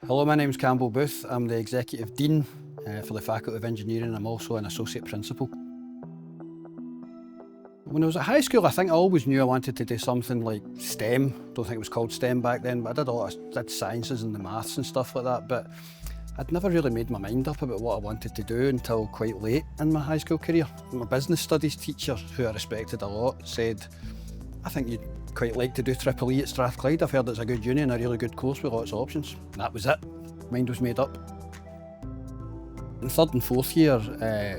Hello, my name's Campbell Booth. I'm the Executive Dean for the Faculty of Engineering. I'm also an Associate Principal. When I was at high school, I think I always knew I wanted to do something like STEM. Don't think it was called STEM back then, but I did sciences and the maths and stuff like that. But I'd never really made my mind up about what I wanted to do until quite late in my high school career. My business studies teacher, who I respected a lot, said, "I think you'd quite like to do Triple E at Strathclyde. I've heard it's a good uni and a really good course with lots of options." And that was it. Mind was made up. In third and fourth year,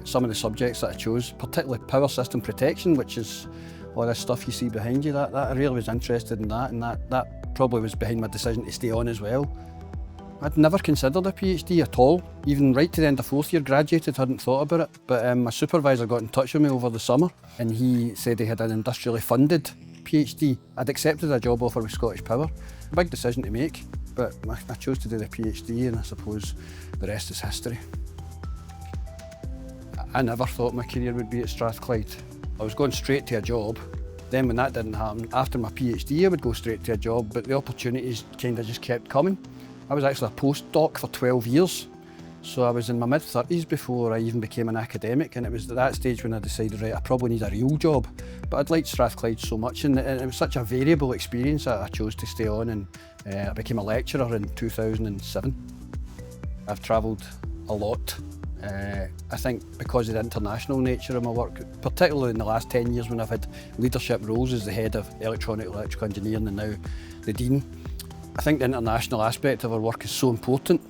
some of the subjects that I chose, particularly power system protection, which is all this stuff you see behind you, that I really was interested in that, and that probably was behind my decision to stay on as well. I'd never considered a PhD at all, even right to the end of fourth year, graduated, hadn't thought about it. But my supervisor got in touch with me over the summer and he said he had an industrially funded PhD. I'd accepted a job offer with Scottish Power. A big decision to make, but I chose to do the PhD, and I suppose the rest is history. I never thought my career would be at Strathclyde. I was going straight to a job. Then when that didn't happen, after my PhD I would go straight to a job, but the opportunities kind of just kept coming. I was actually a postdoc for 12 years. So I was in my mid-30s before I even became an academic, and it was at that stage when I decided, right, I probably need a real job. But I'd liked Strathclyde so much, and it was such a variable experience that I chose to stay on, and I became a lecturer in 2007. I've travelled a lot. I think because of the international nature of my work, particularly in the last 10 years when I've had leadership roles as the head of electrical engineering and now the Dean, I think the international aspect of our work is so important.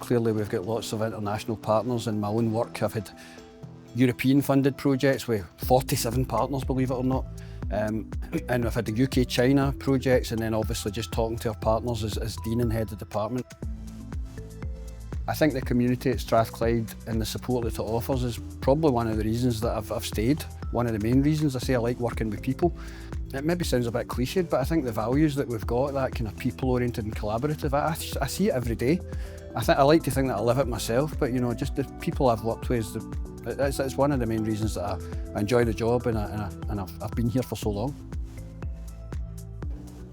Clearly we've got lots of international partners. In my own work I've had European funded projects with 47 partners, believe it or not. And I've had the UK-China projects, and then obviously just talking to our partners as Dean and Head of Department. I think the community at Strathclyde and the support that it offers is probably one of the reasons that I've stayed. One of the main reasons. I say I like working with people. It maybe sounds a bit cliched, but I think the values that we've got, that kind of people-oriented and collaborative, I see it every day. I like to think that I live it myself, but you know, just the people I've worked with, it's one of the main reasons that I enjoy the job, and I've been here for so long.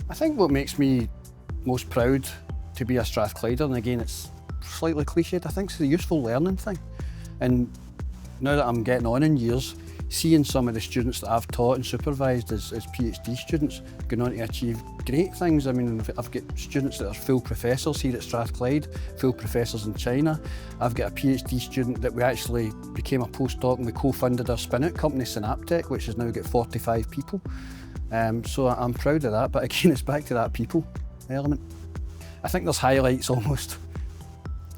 I think what makes me most proud to be a Strathclyder, and again it's slightly cliched, I think it's the useful learning thing. And now that I'm getting on in years, seeing some of the students that I've taught and supervised as PhD students going on to achieve great things. I mean, I've got students that are full professors here at Strathclyde, full professors in China. I've got a PhD student that we actually became a postdoc, and we co-funded our spin-out company, Synaptech, which has now got 45 people. So I'm proud of that, but again, it's back to that people element. I think there's highlights almost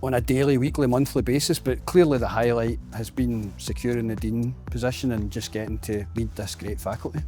on a daily, weekly, monthly basis, but clearly the highlight has been securing the Dean position and just getting to lead this great faculty.